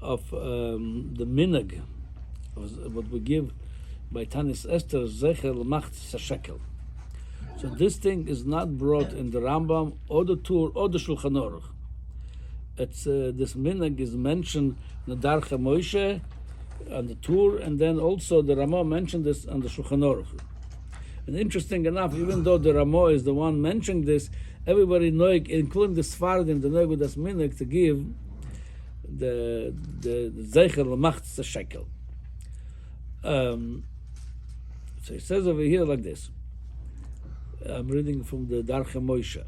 of the minhag, what we give by Tanis Esther, Zechel Machtzis Hashekel. So this thing is not brought in the Rambam or the Tur or the Shulchan Aruch. It's this minhag is mentioned in the Darcha Moshe and the Tur, and then also the Ramah mentioned this on the Shulchan Aruch. And interesting enough, even though the Ramah is the one mentioning this, everybody noig, including the Sfardim, the noig with this minhag to give the Zeichel Machtzis Hashekel. So he says over here like this. I'm reading from the Darcha Moshe.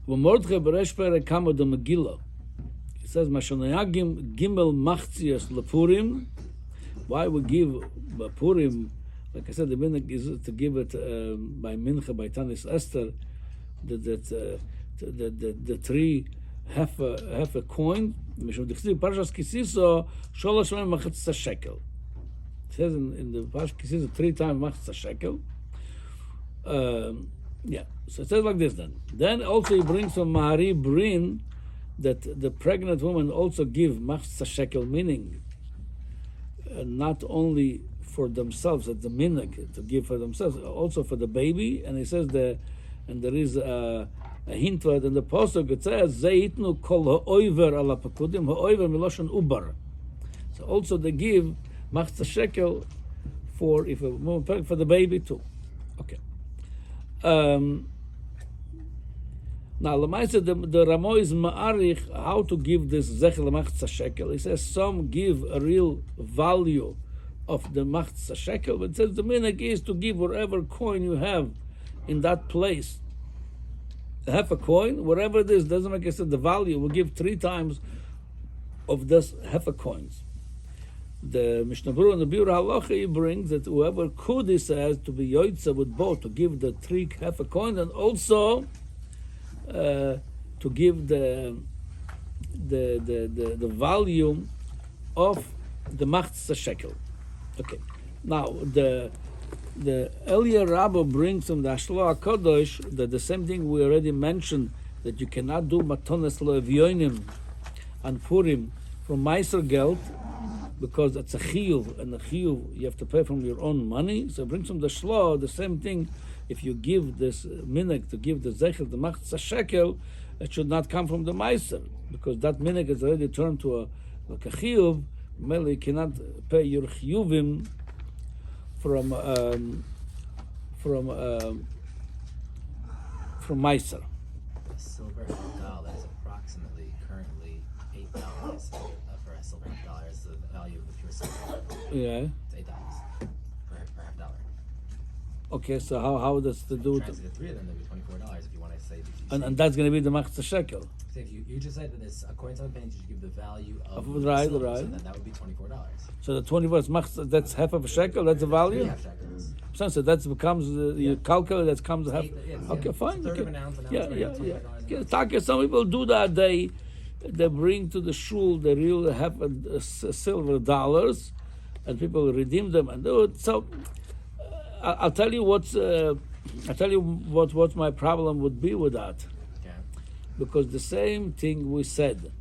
V'mordechai b'resh perek kama de Megillah. He says, Mashonayagim gimel machzias lepurim. Why we give Purim? Like I said, the minhag is to give it by Mincha, by Tanis Esther, the three half a coin. Mishum dechsiv parshas Kisiso sholosh mem Machtzis Hashekel. It says in the Parshas Kisiso 3 times Machtzis Hashekel. Yeah, so it says like this then. Then also he brings from Mahari Brin that the pregnant woman also give Machtzis Hashekel, meaning not only for themselves, at the minhag to give for themselves, also for the baby. And he says and there is a hint to it in the pasuk. It says Zeitnu kol ha'oiver ala pakudim ha'oiver miloshan ubar. So also they give Machtzis Hashekel for if a woman pregnant for the baby too. Okay. Now, Lamaisa, the Ramo is ma'arich how to give this Zechel Machtzis Hashekel. He says some give a real value of the Machtzis Hashekel, but it says the minhag is to give whatever coin you have in that place. Half a coin, whatever it is, doesn't make sense. The value will give 3 times of this half a coins. The Mishnah Berurah and the Biur Halacha he brings that whoever could, he says, to be yoitza with both, to give the 3 half a coin, and also to give the value of the Machtzis Hashekel. Okay. Now the Elia Rabbo brings from the Ashla HaKadosh that the same thing we already mentioned, that you cannot do matones lo'evyonim and Purim from Meiser Geld, because it's a chiyuv, and a chiyuv you have to pay from your own money. So it brings from the Shla the same thing. If you give this minhag to give the Zechel, the Machtzis Hashekel, it should not come from the Meiser, because that minhag is already turned to a chiyuv. Merely you cannot pay your chiyuvim from Meiser. A silver dollar is approximately currently $8 for a silver dollar. Is the value of the pure silver. Yeah. It's $8 per half dollar. Okay, so how does the do it? Translate 3 of them, that'd be $24 if you want to say. And that's going to be the Machtzis Hashekel. So if you just said that it's according to the penny, you should give the value of Right, silver, right. so then that would be $24. So the 24 is Machtzis, that's half of a shekel. That's the value. 3 half shekels. So that becomes you calculate. That comes half. Okay, fine. It's a third of Okay. an ounce, Yeah. Taka, some people do that. They bring to the shul the real half silver dollars, and people redeem them and do it. So I'll tell you what my problem would be with that. Okay. Because the same thing we said,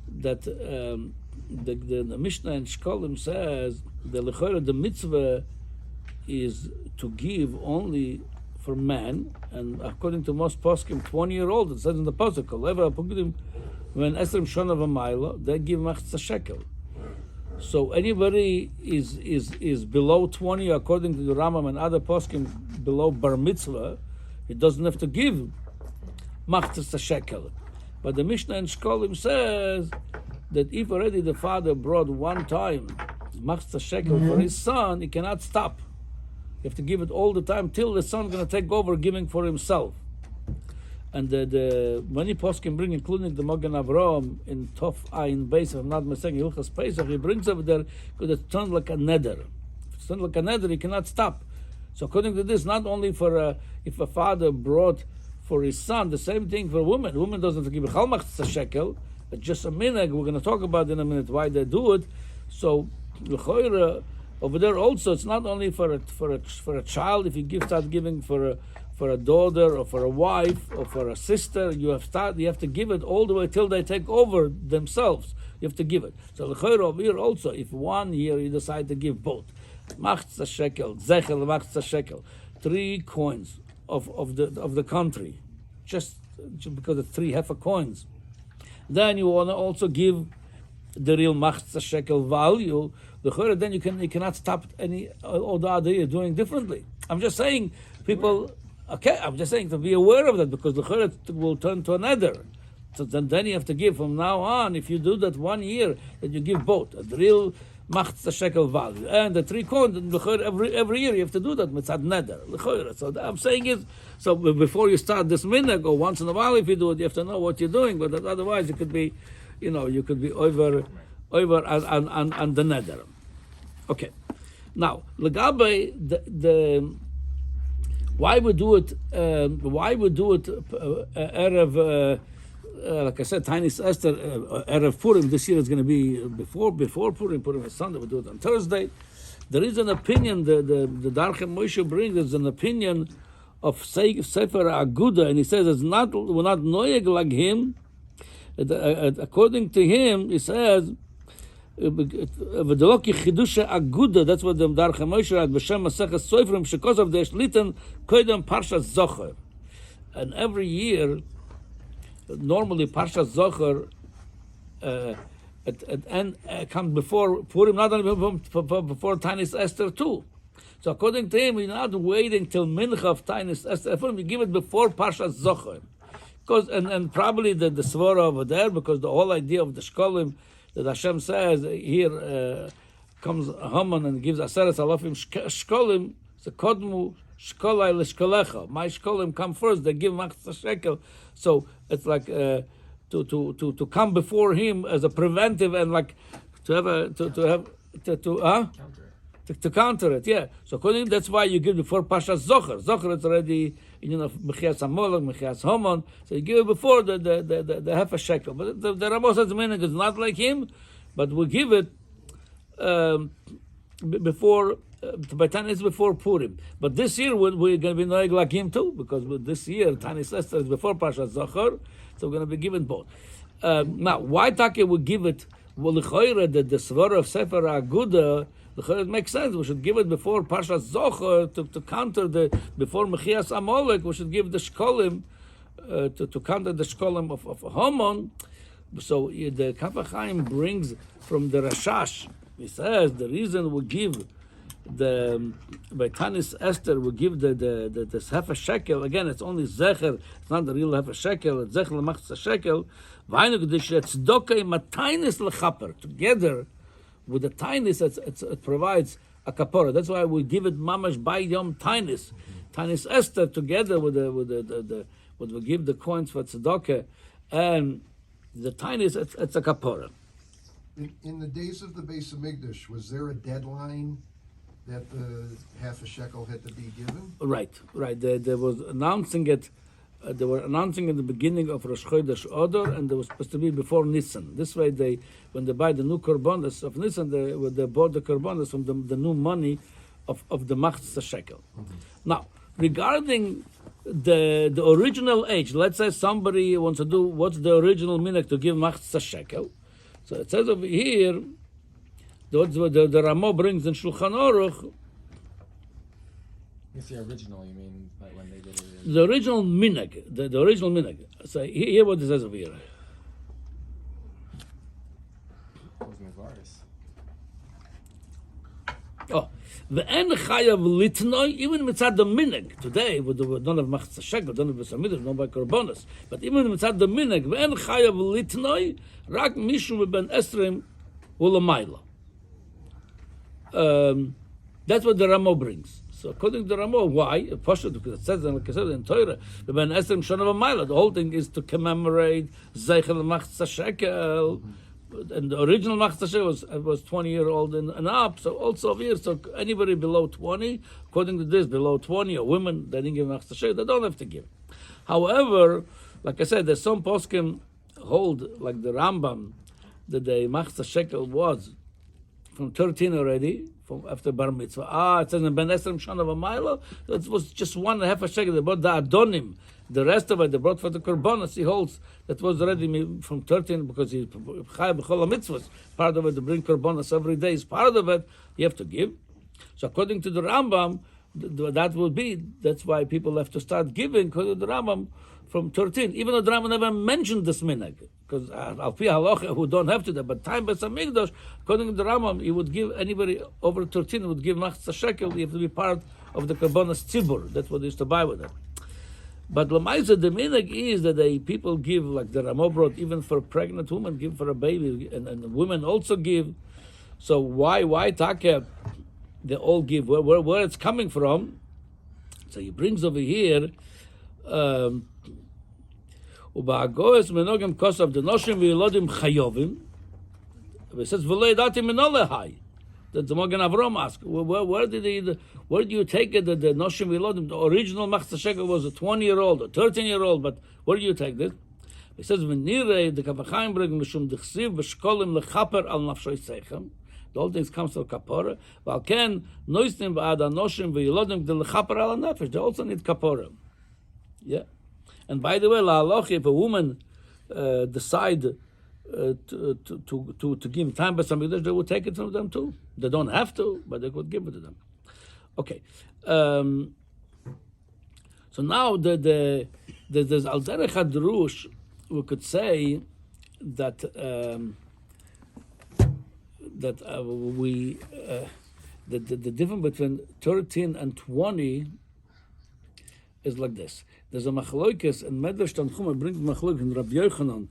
that the Mishnah in Shkolim says the mitzvah is to give only for man, and according to most poskim, 20-year-old, it says in the pasuk, when Esrim Shona V'mayla, they give Machtzis Hashekel. So anybody is below 20, according to the Rambam and other poskim, below bar mitzvah, he doesn't have to give Machtzis Hashekel. But the Mishnah in Shkolim says that if already the father brought one time Machtzis Hashekel for his son, he cannot stop. You have to give it all the time till the son is going to take over giving for himself. And the many poskim bring, including the Magen Avraham in Tov Ayin Beis, if I'm not mistaken, Hilchas Pesach, he brings over there because it's turned like a neder. If it's turned like a neder, he cannot stop. So according to this, not only for if a father brought for his son, the same thing for a woman. A woman doesn't have to give a Machtzis Hashekel, but just a minhag. We're going to talk about in a minute why they do it. So over there also, it's not only for a child. If you start giving for for a daughter or for a wife or for a sister, you have to give it all the way till they take over themselves. You have to give it. So l'chayra over here also, if 1 year you decide to give both, Machtzis Hashekel, Zechel Machtzis Hashekel, 3 coins of the country, just because it's 3 heifer coins. Then you want to also give the real Machtzis Hashekel value. The then you cannot stop any or the other year doing differently. I'm just saying, people. Okay, I'm just saying to be aware of that, because the chayret will turn to another. So then you have to give from now on. If you do that 1 year, that you give both the real Machtzis Hashekel value and the 3 coins. Every year you have to do that mitzad neder. So I'm saying is, so before you start this minhag, or once in a while if you do it, you have to know what you're doing. But otherwise, it could be, you could be over on the neder. Okay, now legabe the why we do it erev like I said, Tiny Esther erev Purim. This year is going to be before Purim. Purim is Sunday. We do it on Thursday. There is an opinion. The Darchem Moshe brings. There's an opinion of Sefer Aguda, and he says we're not noyeg like him. According to him, he says. That's what the Darchem Moshe had b'shem Maseches Soifrim because of the Shliten Koydem Parshas Zocher, and every year, normally Parshas Zocher comes before Purim, not only before Tanis Esther too. So according to him, we're not waiting till Mincha of Tanis Esther. We give it before Parshas Zocher, because and probably the svara over there, because the whole idea of the Shkolim. That Hashem says here comes Haman and gives Aseret Alafim Shkolim. So Kodmu Shkolai Lishkolecha. My Shkolim come first. They give Machtzis Hashekel. So it's like to come before him as a preventive and like to counter it. Yeah. So according that's why you give before Pashas Zocher. Zocher it's already Mechias Hamolach, Mechias Haman. So you give it before the half a shekel. But the Rambam says the meaning is not like him, but we give it before. By Tanis before Purim, but this year we're going to be noig like him too, because this year Tanis Esther is before Pashas Zocher, so we're going to be given both. Now, why Take we give it? Well, the svara of Sefer Aguda. It makes sense. We should give it before Parshas Zocher to counter before Mechias Amalek. We should give the Shkolim to counter the Shkolim of Haman. So the Kaf HaChaim brings from the Rashash. He says the reason we give by Tanis Esther we give the half a shekel. Again, it's only zecher. It's not the real half a shekel. It's zecher l'machtzis shekel. V'hainu k'dish tzedakah im atainis l'chaper together. With the tiniest, it provides a kapora. That's why we give it mamash by yom tiniest Esther together with we give the coins for tzedakah, and the tiniest it's a kapora. In the days of the Beis Hamikdash, was there a deadline that the half a shekel had to be given? Right. They was announcing it. They were announcing in the beginning of Rosh Chodesh Adar, and they was supposed to be before Nisan. This way, when they buy the new korbanos of Nisan, they bought the korbanos from the new money of the Machtzis Hashekel. Mm-hmm. Now, regarding the original age, let's say somebody wants to do what's the original minhag to give Machtzis Hashekel. So it says over here, the Ramo brings in Shulchan Aruch. It's the original, you mean, like when they did it? The original minhag, the original minhag. So here what it says over here. Oh, the en chayav litnoi, even mitzad the minhag. Today, we don't have Machtzis Hashekel, don't have Beis Hamikdash, no by korbanos. But even mitzad the minhag, the en chayav litnoi, rak mishu ben esrim ulamayla. That's what the Ramo brings. So according to the Ramo, why? Because it says like I said in Torah, the Ben Esrim Shana V'Mayla. The whole thing is to commemorate Zeichel Machtzis Hashekel, and the original Machtzis Hashekel was 20-year-old and up. So also here, so anybody below 20, according to this, below 20 or women, they didn't give Machtzis Hashekel. They don't have to give. However, like I said, there's some poskim hold like the Rambam that the Machtzis Hashekel was from 13 already. from after bar mitzvah. It says in Ben Esrim Shana V'Maylo, it was just 1.5 shekel. They brought the Adonim. The rest of it, they brought for the Korbanos. He holds that was already from 13 because he Chai B'chol HaMitzvahs. Part of it, to bring Korbanos every day is part of it. You have to give. So according to the Rambam, that would be, that's why people have to start giving, according to the Rambam, from 13. Even though the Rambam never mentioned this minhag, because al pi halacha who don't have to do, but time Beis Hamikdash, according to the Rambam, he would give anybody over 13 would give Machtzis Hashekel. You have to be part of the Korbanos Tzibur. That's what they used to buy with it. But Lamaisa, the minhag is that people give, like the Ramo brought, even for a pregnant woman, give for a baby, and women also give. So why Taka? They all give. Where it's coming from? So he brings over here. Uba'agoes menogam kosav the noshim v'yilodim chayovim. It says v'lo yadati minolehai. That the Magen Avram asked, where do you take it that the noshim v'yilodim? The original Machtzis Hashekel was a 20-year-old, a 13-year-old, but where do you take this? It says v'nirei the kavachayim bring mishum d'chsiv v'shkolim lechaper al nafshoy seichem. The whole thing comes to kapora. Valken noisnim v'ad anoshim v'yilodim the lechaper al nefesh. They also need kapora. Yeah. And by the way, la'aloch, if a woman decide to give time by somebody, they will take it from them too. They don't have to, but they could give it to them. Okay. So now there's al derech hadrush. We could say that the difference between 13 and 20 is like this. There's a machloikes and Medrash Tanchuma brings machloikes in Rabbi Yochanan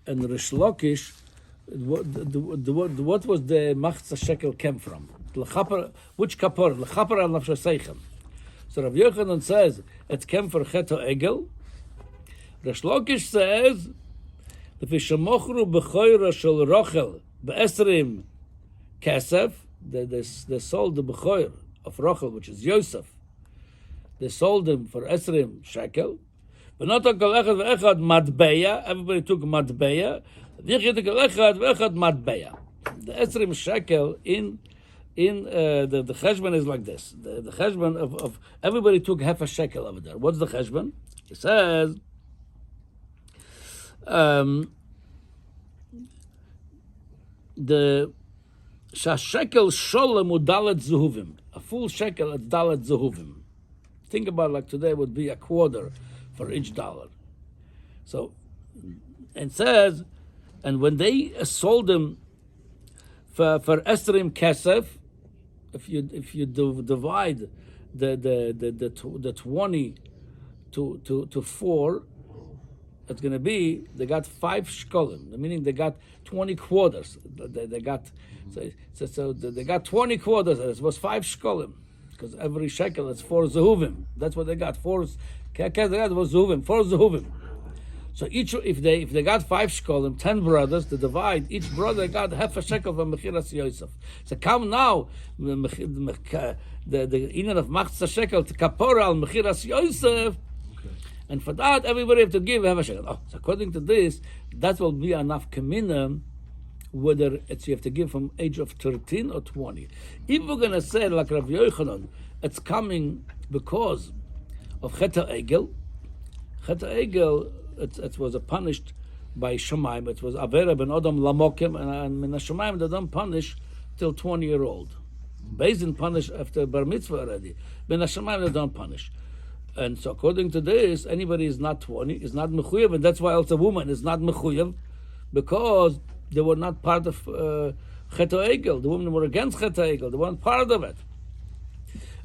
and Rish Lakish. What was the Machtzis Hashekel came from? Which kapor? L'chaper al nafsho seichem. So Rabbi Yochanan says it came for Cheto Egel. Rish Lakish says the fishamochru b'choira shel Rochel be'esrim kesef. They sold the b'choir of Rochel, which is Yosef. They sold him for esrim shekel. Everybody took matbeya. The esrim shekel in the cheshbon is like this. The cheshbon of everybody took half a shekel over there. What's the cheshbon? It says the shekel sholem udalet zuhuvim. A full shekel at dalet zuhuvim. Think about like today would be a quarter for each dollar. So, and says, and when they sold them for esrim kesef, if you divide the 20 to 4, it's going to be they got 5 shkolim, meaning they got 20 quarters. They got so they got 20 quarters. It was 5 shkolim. Because every shekel is 4 zehuvim. That's what they got. 4 was zehuvim. 4 zehuvim. So if they got 5 shkolim, 10 brothers, to divide, each brother got half a shekel from Mechiras Yosef. So come now, the inyan of Machtzis Hashekel to kapora al Mechiras Yosef, and for that everybody have to give half a shekel. So according to this, that will be enough keminah. Whether it's you have to give from age of 13 or 20. If we're going to say like Rav Yochanan, it's coming because of Cheta Egel. Cheta Egel, it was punished by Shemaim. It was Avera ben Adam Lamokim, and in Shemaim they don't punish till 20-year-old. Bezin punish after Bar Mitzvah already. Ben Shemaim they don't punish. And so according to this, anybody is not 20, is not Mechuyev, and that's why also a woman is not Mechuyev, because they were not part of Cheto Egel. The women were against Cheto Egel. They weren't part of it.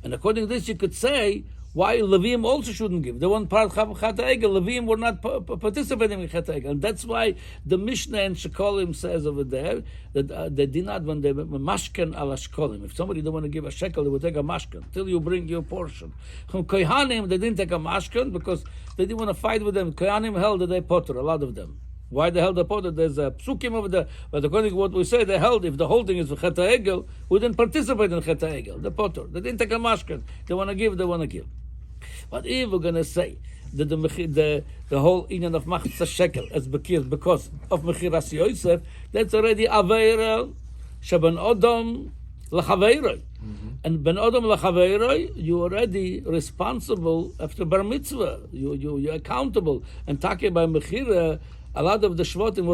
And according to this, you could say why Levim also shouldn't give. They weren't part of Cheto Egel. Levim were not participating in Cheto Egel. And that's why the Mishnah in Shekolim says over there that they did not, when they mashken ala Shekolim. If somebody don't want to give a shekel, they would take a mashken till you bring your portion. From Kohanim, they didn't take a mashken because they didn't want to fight with them. Kohanim held that they potter, a lot of them. Why they held the potter? There's a psukim over there, but according to what we say, they held, if the whole thing is for Cheta Egel, we didn't participate in Cheta Egel, the potter. They didn't take a mashkan. They want to give, they want to give. But if we're going to say that the whole inyan of Machtzis Hashekel is because of Mechiras Yosef, that's already Aveira, Shaban Odom, L'chaveiroi. And ben Adam l'chaveiroi, you already responsible after bar mitzvah. You're accountable. And talking by Mechira, a lot of the Shvatim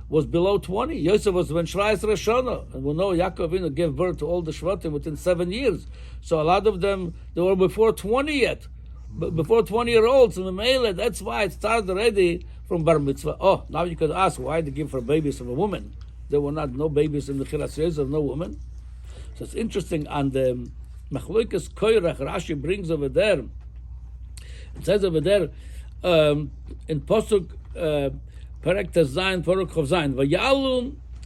was below 20. Yosef was when Shrais Rashona. And we know Yaakov gave birth to all the Shvatim within 7 years. So a lot of them, they were before 20 yet. Before 20-year-olds. And the Mele, that's why it started already from bar mitzvah. Oh, now you could ask, why they give for babies of a woman? There were no babies in the Chilas Yosef, no woman. So it's interesting, on the Machloikas Koyrach, Rashi brings over there, it says over there, in Posuk, Perek Tezayin, Poruk Chov Zayin,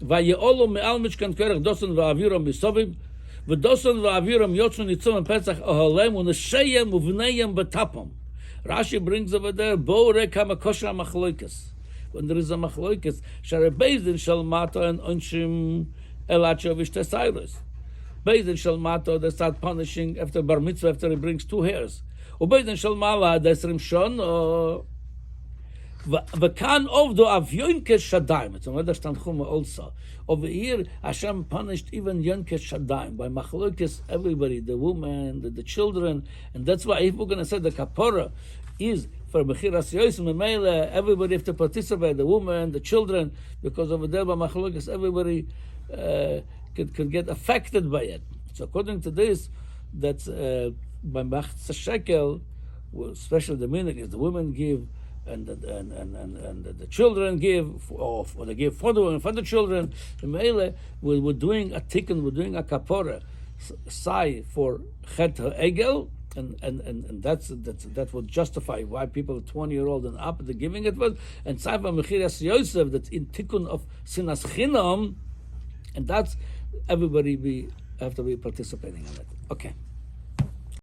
Vaye'olu me'al mishkan Koyrach, Dosan va'aviram misovim, v'dosan va'aviram yotzu nitzum pesach oholem, u'nesheyem uvneyem b'tapom. Rashi brings over there, Bo rekam akosha Machloikas. When there is a Machloikas, Share Bezdin shall matter and onshim elacho v'shtesayros. Bezdin shall matter, they start punishing after bar mitzvah, after he brings 2 hairs. Bezdin shall mala, that's rimshon, v'kan ovdo av yonkes shadayim. It's another stanchuma also. Over here, Hashem punished even yonkes shadayim. By Machloikas, everybody, the woman, the children, and that's why if we're going to say the kapora is for Mechiras Yosef Memele, everybody have to participate, the woman, the children, because over there by Machlokas, everybody could get affected by it. So according to this, that's by Machtzis Hashekel, especially the minhag is the women give, and the children give, or they give for the women, for the children. Memele, we're doing a tikkun, we're doing a kapora, sai for Chet HaEgel, and that would justify why people 20-year-old and up they're giving it was, and Tzaiva Mechiras Yosef, that's in tikkun of Sinas Chinam, and that's everybody have to be participating in it. Okay.